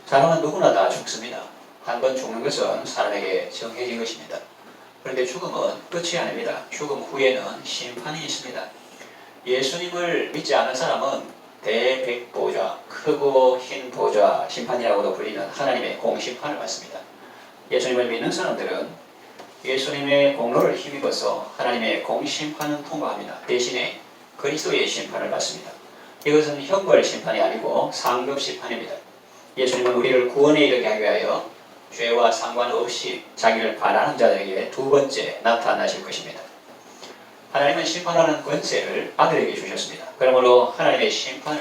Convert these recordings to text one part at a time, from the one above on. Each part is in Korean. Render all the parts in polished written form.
사람은 누구나 다 죽습니다. 한 번 죽는 것은 사람에게 정해진 것입니다. 그런데 죽음은 끝이 아닙니다. 죽음 후에는 심판이 있습니다. 예수님을 믿지 않은 사람은 대백보좌, 크고 흰 보좌, 심판이라고도 불리는 하나님의 공심판을 받습니다. 예수님을 믿는 사람들은 예수님의 공로를 힘입어서 하나님의 공심판은 통과합니다. 대신에 그리스도의 심판을 받습니다. 이것은 형벌 심판이 아니고 상급 심판입니다. 예수님은 우리를 구원에 이르게 하기 위하여 죄와 상관없이 자기를 바라는 자들에게 두 번째 나타나실 것입니다. 하나님은 심판하는 권세를 아들에게 주셨습니다. 그러므로 하나님의 심판을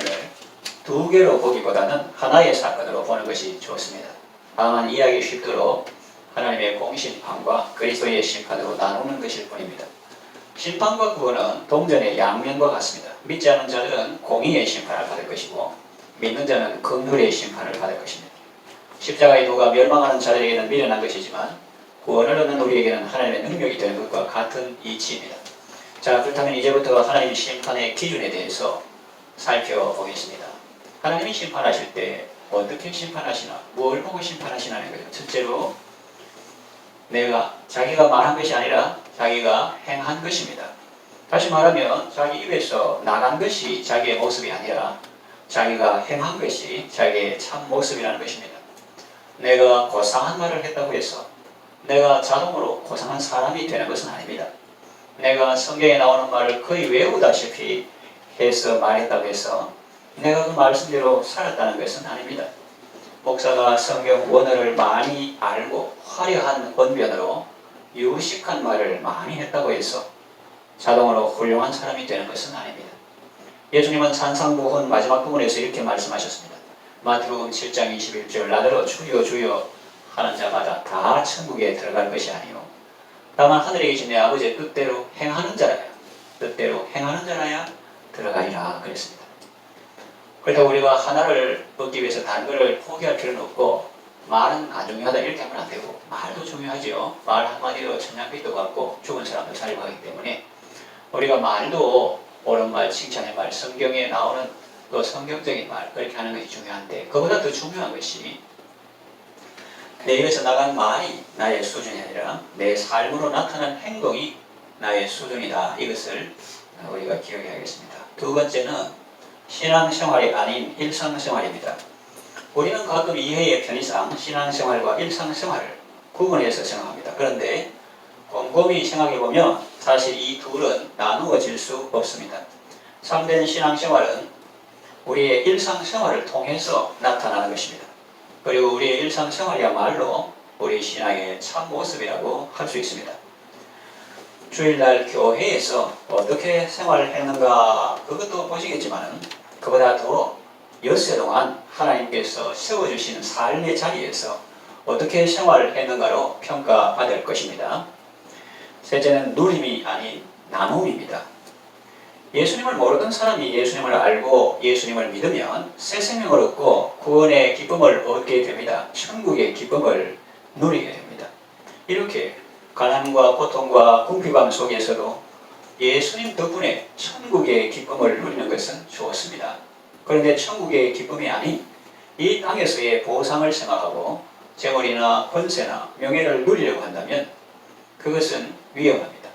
두 개로 보기보다는 하나의 사건으로 보는 것이 좋습니다. 다만 이해하기 쉽도록 하나님의 공심판과 그리스도의 심판으로 나누는 것일 뿐입니다. 심판과 구원은 동전의 양면과 같습니다. 믿지 않는 자들은 공의의 심판을 받을 것이고 믿는 자는 긍휼의 심판을 받을 것입니다. 십자가의 도가 멸망하는 자들에게는 미련한 것이지만 구원을 얻는 우리에게는 하나님의 능력이 되는 것과 같은 이치입니다. 자, 그렇다면 이제부터 하나님 심판의 기준에 대해서 살펴보겠습니다. 하나님이 심판하실 때 어떻게 심판하시나, 뭘 보고 심판하시나는 거죠. 첫째로 자기가 말한 것이 아니라 자기가 행한 것입니다. 다시 말하면 자기 입에서 나간 것이 자기의 모습이 아니라 자기가 행한 것이 자기의 참 모습이라는 것입니다. 내가 고상한 말을 했다고 해서 내가 자동으로 고상한 사람이 되는 것은 아닙니다. 내가 성경에 나오는 말을 거의 외우다시피 해서 말했다고 해서 내가 그 말씀대로 살았다는 것은 아닙니다. 목사가 성경 원어를 많이 알고 화려한 언변으로 유식한 말을 많이 했다고 해서 자동으로 훌륭한 사람이 되는 것은 아닙니다. 예수님은 산상부훈 마지막 부분에서 이렇게 말씀하셨습니다. 마태복음 7장 21절 나더러 주여 주여 하는 자마다 다 천국에 들어갈 것이 아니요 다만 하늘에 계신 내 아버지의 뜻대로 행하는 자라야 들어가리라 그랬습니다. 그렇다고 우리가 하나를 얻기 위해서 다른 것을 포기할 필요는 없고 말은 안 중요하다 이렇게 하면 안 되고 말도 중요하지요. 말 한마디로 천냥빚도 갚고 죽은 사람도 살리고 하기 때문에 우리가 말도 옳은 말, 칭찬의 말, 성경에 나오는 또 성경적인 말 그렇게 하는 것이 중요한데 그보다 더 중요한 것이 내 입에서 나간 말이 나의 수준이 아니라 내 삶으로 나타난 행동이 나의 수준이다. 이것을 우리가 기억해야겠습니다. 두 번째는 신앙생활이 아닌 일상생활입니다. 우리는 가끔 이해의 편의상 신앙생활과 일상생활을 구분해서 생각합니다. 그런데 곰곰이 생각해보면 사실 이 둘은 나누어질 수 없습니다. 참된 신앙생활은 우리의 일상생활을 통해서 나타나는 것입니다. 그리고 우리의 일상생활이야말로 우리 신앙의 참모습이라고 할 수 있습니다. 주일날 교회에서 어떻게 생활을 했는가 그것도 보시겠지만 그보다 더 엿새 동안 하나님께서 세워주시는 삶의 자리에서 어떻게 생활을 했는가로 평가받을 것입니다. 셋째는 누림이 아닌 나눔입니다. 예수님을 모르던 사람이 예수님을 알고 예수님을 믿으면 새 생명을 얻고 구원의 기쁨을 얻게 됩니다. 천국의 기쁨을 누리게 됩니다. 이렇게 가난과 고통과 궁핍함 속에서도 예수님 덕분에 천국의 기쁨을 누리는 것은 좋습니다. 그런데 천국의 기쁨이 아닌 이 땅에서의 보상을 생각하고 재물이나 권세나 명예를 누리려고 한다면 그것은 위험합니다.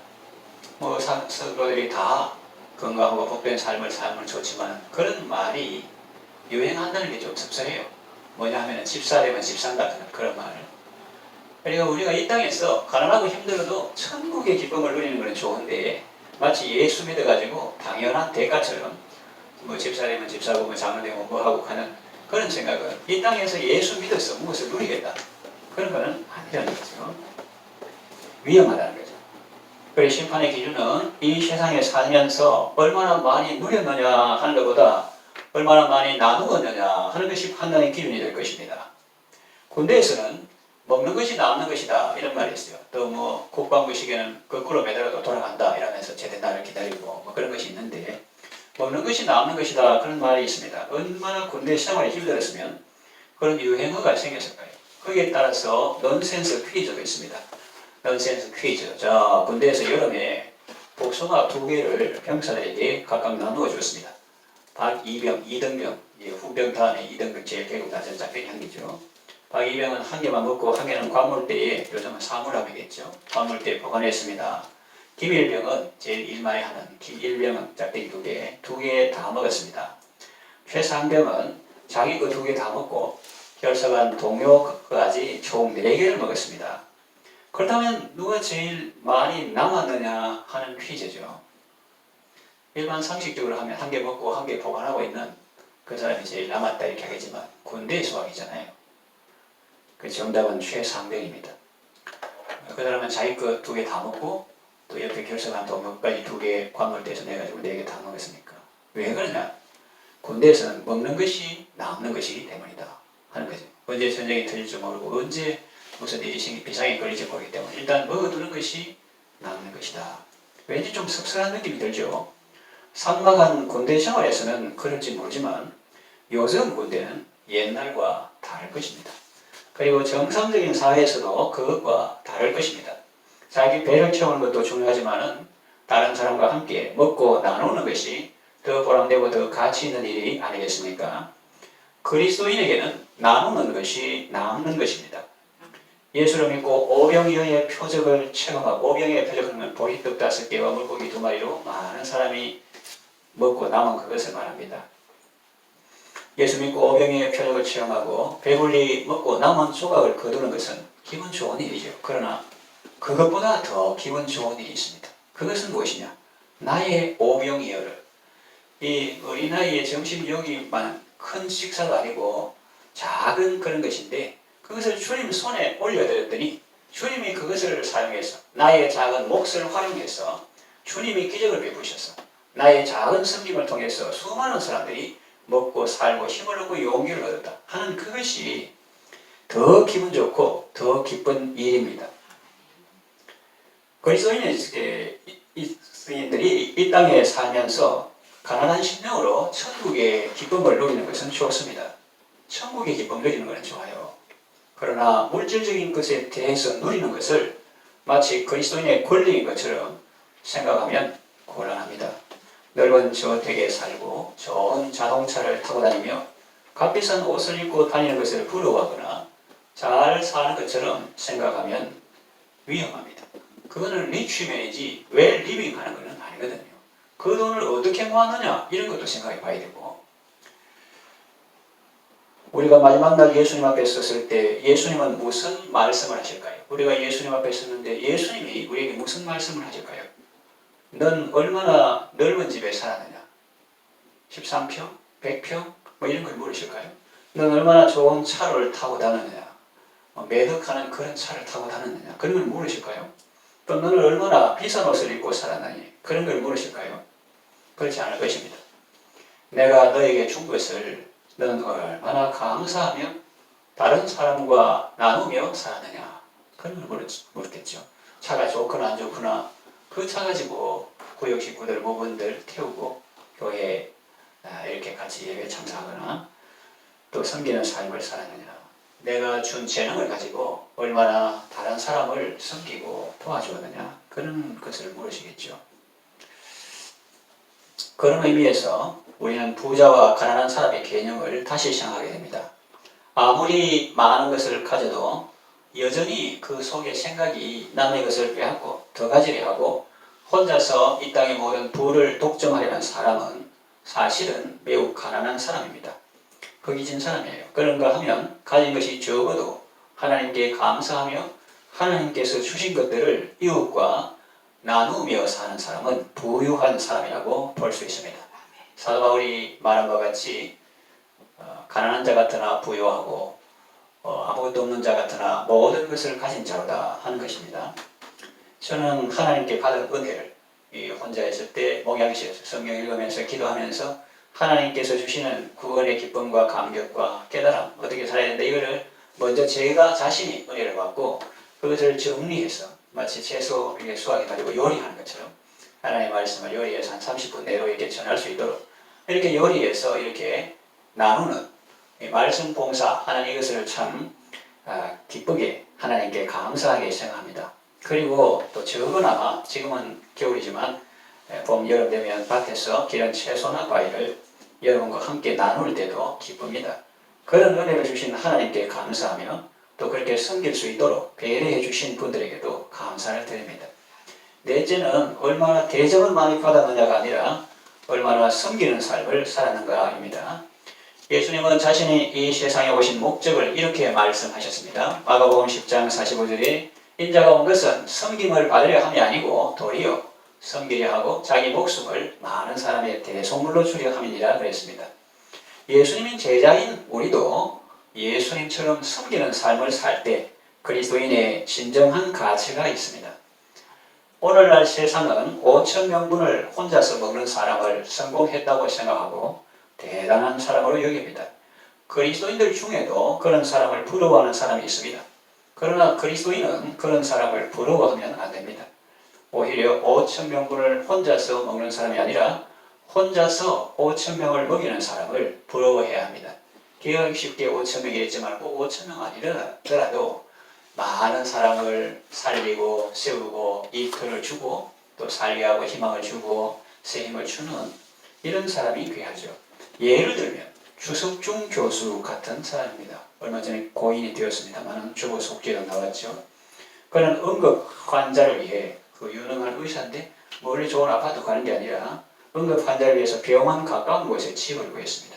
성도들이 다 건강하고 복된 삶을 살면 좋지만 그런 말이 유행한다는 게 좀 섭섭해요. 뭐냐 하면 집사 되면 집 산다 그런 말. 그러니까 우리가 이 땅에서 가난하고 힘들어도 천국의 기쁨을 누리는 것은 좋은데 마치 예수 믿어가지고 당연한 대가처럼 집사 되면 집 사고 장로 되면 뭐 하고 하는 그런 생각은 이 땅에서 예수 믿어서 무엇을 누리겠다 그런 거는 아니라는 거죠. 위험하다는 거죠. 그래서 심판의 기준은 이 세상에 살면서 얼마나 많이 누렸느냐 하는 것보다 얼마나 많이 나누었느냐 하는 것이 판단의 기준이 될 것입니다. 군대에서는 먹는 것이 남는 것이다 이런 말이 있어요. 또 국방부 시계는 거꾸로 매달아도 돌아간다 이러면서 제대 날을 기다리고 그런 것이 있는데 먹는 것이 남는 것이다 그런 말이 있습니다. 얼마나 군대 생활이 힘들었으면 그런 유행어가 생겼을까요? 거기에 따라서 넌센스 퀴즈가 있습니다. 넌센스 퀴즈. 자, 군대에서 여름에 복숭아 2개를 병사들에게 각각 나누어 줬습니다. 박 2병, 2등병, 후병 다음에 2등급 제일 배고 낮은 작별 향기죠. 박이병은 한 개만 먹고 한 개는 관물대에, 요즘은 사물함이겠죠. 관물대에 보관했습니다. 김일병은 제일 일만에 하는 김일병은 짝대기 2개, 2개 다 먹었습니다. 최상병은 자기 거 2개 다 먹고 결석한 동료까지 총 4개를 먹었습니다. 그렇다면 누가 제일 많이 남았느냐 하는 퀴즈죠. 일반 상식적으로 하면 한 개 먹고 한 개 보관하고 있는 그 사람이 제일 남았다 이렇게 하겠지만 군대 수학이잖아요. 그 정답은 최상병입니다. 그 사람은 자기 거 2개 다 먹고 또 옆에 결석한 동료까지 2개 관물대에서 내가지고 4개 다 먹었으니까. 왜 그러냐? 군대에서는 먹는 것이 남는 것이기 때문이다 하는 거죠. 언제 전쟁이 터질지 모르고 언제 무슨 일이 비상이 걸릴지 모르기 때문에 일단 먹어두는 것이 남는 것이다. 왠지 좀 씁쓸한 느낌이 들죠. 삭막한 군대 생활에서는 그런지 모르지만 요즘 군대는 옛날과 다를 것입니다. 그리고 정상적인 사회에서도 그것과 다를 것입니다. 자기 배를 채우는 것도 중요하지만 다른 사람과 함께 먹고 나누는 것이 더 보람되고 더 가치 있는 일이 아니겠습니까? 그리스도인에게는 나누는 것이 남는 것입니다. 예수를 믿고 오병이어의 표적을 체험하고, 오병이어의 표적은 보리떡 5개와 물고기 2마리로 많은 사람이 먹고 남은 그것을 말합니다. 예수 믿고 오병이어의 표적을 체험하고 배불리 먹고 남은 조각을 거두는 것은 기분 좋은 일이죠. 그러나 그것보다 더 기분 좋은 일이 있습니다. 그것은 무엇이냐? 나의 오병이어를, 이 어린아이의 점심 여기만 큰 식사가 아니고 작은 그런 것인데 그것을 주님 손에 올려드렸더니 주님이 그것을 사용해서 나의 작은 몫을 활용해서 주님이 기적을 베푸셔서 나의 작은 섬김을 통해서 수많은 사람들이 먹고 살고 힘을 얻고 용기를 얻었다 하는 그것이 더 기분 좋고 더 기쁜 일입니다. 그리스도인들이 이 땅에 살면서 가난한 심령으로 천국의 기쁨을 누리는 것은 좋습니다. 천국의 기쁨을 누리는 것은 좋아요. 그러나 물질적인 것에 대해서 누리는 것을 마치 그리스도인의 권리인 것처럼 생각하면 곤란합니다. 넓은 저택에 살고 좋은 자동차를 타고 다니며 값비싼 옷을 입고 다니는 것을 부러워하거나 잘 사는 것처럼 생각하면 위험합니다. 그거는 리치맨이지 웰 리빙 하는 것은 아니거든요. 그 돈을 어떻게 모았느냐 이런 것도 생각해 봐야 되고, 우리가 마지막 날 예수님 앞에 섰을 때 예수님은 무슨 말씀을 하실까요? 우리가 예수님 앞에 섰는데 예수님이 우리에게 무슨 말씀을 하실까요? 넌 얼마나 넓은 집에 살았느냐? 13평? 100평? 뭐 이런 걸 물으실까요? 넌 얼마나 좋은 차를 타고 다녔느냐? 매덕하는 그런 차를 타고 다녔느냐? 그런 걸 물으실까요? 또 너는 얼마나 비싼 옷을 입고 살았느니? 그런 걸 물으실까요? 그렇지 않을 것입니다. 내가 너에게 준 것을 너는 얼마나 감사하며 다른 사람과 나누며 살았느냐? 그런 걸 물었겠죠. 차가 좋거나 안 좋거나 그 차 가지고 구역 식구들, 모분들 태우고 교회에 이렇게 같이 예배 참석하거나 또 섬기는 삶을 살았느냐? 내가 준 재능을 가지고 얼마나 다른 사람을 섬기고 도와주었느냐? 그런 것을 물으시겠죠. 그런 의미에서 우리는 부자와 가난한 사람의 개념을 다시 생각하게 됩니다. 아무리 많은 것을 가져도 여전히 그 속에 생각이 남의 것을 빼앗고 더 가지려 하고 혼자서 이 땅의 모든 부를 독점하려는 사람은 사실은 매우 가난한 사람입니다. 허기진 사람이에요. 그런가 하면 가진 것이 적어도 하나님께 감사하며 하나님께서 주신 것들을 이웃과 나누며 사는 사람은 부유한 사람이라고 볼 수 있습니다. 사도 바울이 말한 바 같이 가난한 자 같으나 부유하고 아무것도 없는 자 같으나 모든 것을 가진 자로다 하는 것입니다. 저는 하나님께 받은 은혜를 혼자 있을 때 목양실에서 성경 읽으면서 기도하면서 하나님께서 주시는 구원의 기쁨과 감격과 깨달음 어떻게 살아야 되는데 이거를 먼저 제가 자신이 은혜를 받고 그것을 정리해서 마치 채소 수확해가지고 요리하는 것처럼 하나님의 말씀을 요리해서 한 30분 내로 이렇게 전할 수 있도록 이렇게 요리해서 이렇게 나누는 말씀 봉사 하나님 이것을 참 기쁘게 하나님께 감사하게 생각합니다. 그리고 또 적어나 지금은 겨울이지만 봄, 여름 되면 밭에서 기른 채소나 과일을 여러분과 함께 나눌 때도 기쁩니다. 그런 은혜를 주신 하나님께 감사하며 또 그렇게 섬길 수 있도록 배려해 주신 분들에게도 감사를 드립니다. 넷째는 얼마나 대접을 많이 받았느냐가 아니라 얼마나 섬기는 삶을 살았는가입니다. 예수님은 자신이 이 세상에 오신 목적을 이렇게 말씀하셨습니다. 마가복음 10장 45절에 인자가 온 것은 섬김을 받으려 함이 아니고 도리어 섬기려 하고 자기 목숨을 많은 사람의 대속물로 주려 함이니라 그랬습니다. 예수님인 제자인 우리도 예수님처럼 섬기는 삶을 살 때 그리스도인의 진정한 가치가 있습니다. 오늘날 세상은 5천 명분을 혼자서 먹는 사람을 성공했다고 생각하고 대단한 사람으로 여깁니다. 그리스도인들 중에도 그런 사람을 부러워하는 사람이 있습니다. 그러나 그리스도인은 그런 사람을 부러워하면 안 됩니다. 오히려 5천 명분을 혼자서 먹는 사람이 아니라 혼자서 5천 명을 먹이는 사람을 부러워해야 합니다. 기억하기 쉽게 5천 명이 했지만 꼭 5천 명 아니더라도 많은 사람을 살리고 세우고 이끌을 주고 또 살게 하고 희망을 주고 새 힘을 주는 이런 사람이 귀하죠. 예를 들면 주석중 교수 같은 사람입니다. 얼마 전에 고인이 되었습니다만 주보 속죄로 나왔죠. 그는 응급 환자를 위해 그 유능한 의사인데 멀리 좋은 아파트 가는 게 아니라 응급 환자를 위해서 병원 가까운 곳에 집을 구했습니다.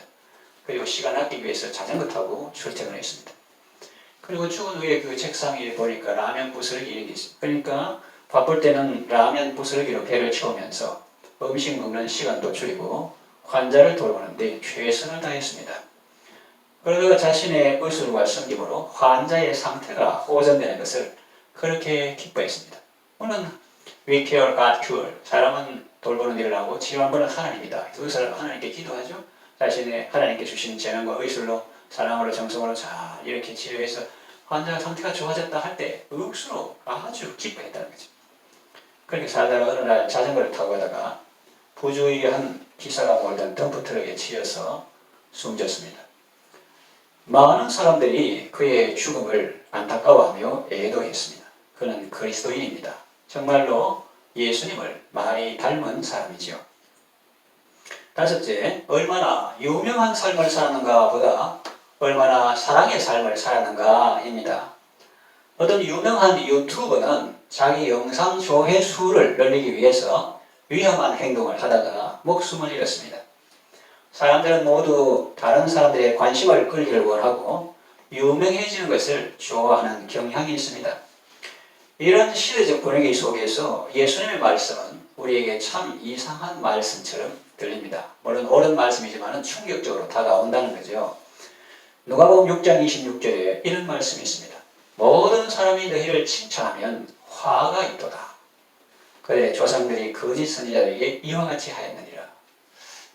그리고 시간 아끼기 위해서 자전거 타고 출퇴근을 했습니다. 그리고 죽은 후에 그 책상 위에 보니까 라면 부스러기 이런 게 있어요. 그러니까 바쁠 때는 라면 부스러기로 배를 채우면서 음식 먹는 시간도 줄이고 환자를 돌보는데 최선을 다했습니다. 그러다가 자신의 의술과 섬김으로 환자의 상태가 호전되는 것을 그렇게 기뻐했습니다. 물론 we care, God cure. 사람은 돌보는 일을 하고 치료한 분은 하나님이다. 의사는 하나님께 기도하죠. 자신의 하나님께 주신 재능과 의술로 사랑으로 정성으로 잘 이렇게 치료해서 환자 상태가 좋아졌다 할 때 억수로 아주 기뻐했다는 거죠. 그렇게 살다가 어느 날 자전거를 타고 가다가 부주의한 기사가 몰던 덤프트럭에 치여서 숨졌습니다. 많은 사람들이 그의 죽음을 안타까워하며 애도했습니다. 그는 그리스도인입니다. 정말로 예수님을 많이 닮은 사람이지요. 다섯째, 얼마나 유명한 삶을 살았는가 보다 얼마나 사랑의 삶을 살았는가입니다. 어떤 유명한 유튜버는 자기 영상 조회수를 늘리기 위해서 위험한 행동을 하다가 목숨을 잃었습니다. 사람들은 모두 다른 사람들의 관심을 끌기를 원하고 유명해지는 것을 좋아하는 경향이 있습니다. 이런 시대적 분위기 속에서 예수님의 말씀은 우리에게 참 이상한 말씀처럼 들립니다. 물론 옳은 말씀이지만 충격적으로 다가온다는 거죠. 누가복음 6장 26절에 이런 말씀이 있습니다. 모든 사람이 너희를 칭찬하면 화가 있도다. 그래 조상들이 거짓 선지자들에게 이와 같이 하였느니라.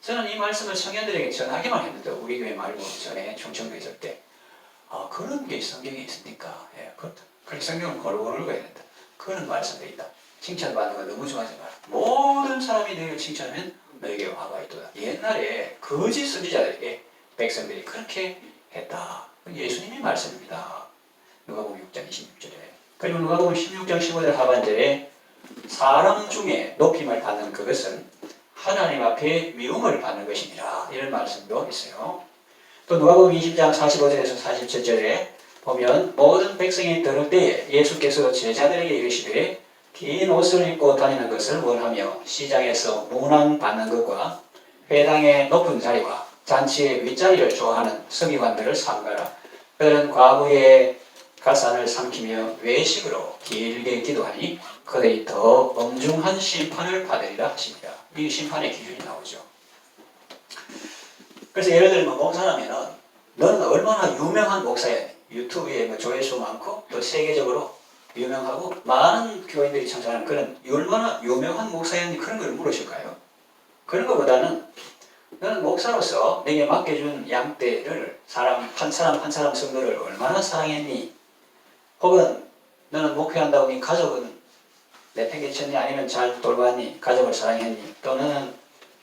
저는 이 말씀을 청년들에게 전하기만 했는데 우리 교회 말고 전에 충청도에 있을 때 그런 게 성경에 있으니까 그렇다. 그렇게 성경을 골고루 읽어야 된다. 그런 말씀도 있다. 칭찬받는 거 너무 좋아하지 마라. 모든 사람이 너희를 칭찬하면 너에게 화가 있도다. 옛날에 거짓 선지자들에게 백성들이 그렇게 했다. 예수님의 말씀입니다. 누가복음 6장 26절에. 그리고 누가복음 16장 15절 하반절에 사람 중에 높임을 받는 그것은 하나님 앞에 미움을 받는 것이니라. 이런 말씀도 있어요. 또 누가복음 20장 45절에서 47절에 보면 모든 백성이 들을 때에 예수께서 제자들에게 이르시되 긴 옷을 입고 다니는 것을 원하며 시장에서 문안 받는 것과 회당의 높은 자리와 잔치의 윗자리를 좋아하는 서기관들을 삼가라. 그들은 과부의 가산을 삼키며 외식으로 길게 기도하니 그들이 더 엄중한 심판을 받으리라 하십니다. 이 심판의 기준이 나오죠. 그래서 예를 들면 목사라면은 너는 얼마나 유명한 목사야. 유튜브에 조회수 많고 또 세계적으로 유명하고 많은 교인들이 청소하는 그런 얼마나 유명한 목사였니 그런 걸 물으실까요? 그런 것보다는 너는 목사로서 내게 맡겨준 양떼를 한 사람 성도를 얼마나 사랑했니? 혹은 너는 목회한다고 네 가족은 내팽개쳤니? 아니면 잘 돌봤니? 가족을 사랑했니? 또 너는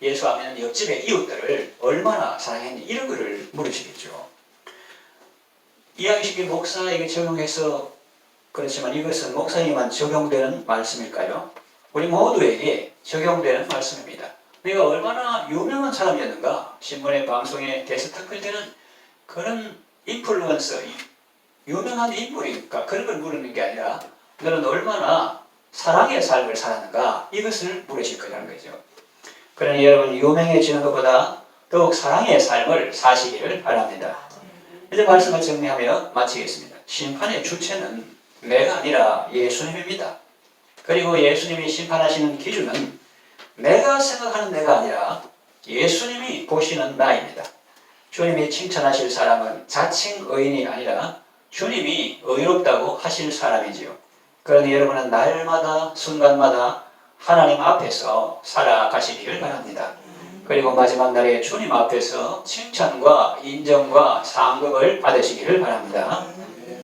예수하면 옆집의 이웃들을 얼마나 사랑했니? 이런 거를 물으시겠죠. 이야기 쉽게 목사에게 적용해서 그렇지만 이것은 목사에게만 적용되는 말씀일까요? 우리 모두에게 적용되는 말씀입니다. 내가 얼마나 유명한 사람이었는가. 신문에 방송에 게스트하게 되는 그런 인플루언서, 유명한 인물이니까 그런 걸 물으는 게 아니라 너는 얼마나 사랑의 삶을 살았는가, 이것을 물으실 거라는 거죠. 그러니 여러분, 유명해지는 것보다 더욱 사랑의 삶을 사시기를 바랍니다. 이제 말씀을 정리하며 마치겠습니다. 심판의 주체는 내가 아니라 예수님입니다. 그리고 예수님이 심판하시는 기준은 내가 생각하는 내가 아니라 예수님이 보시는 나입니다. 주님이 칭찬하실 사람은 자칭 의인이 아니라 주님이 의롭다고 하실 사람이지요. 그러니 여러분은 날마다 순간마다 하나님 앞에서 살아가시기를 바랍니다. 그리고 마지막 날에 주님 앞에서 칭찬과 인정과 상급을 받으시기를 바랍니다.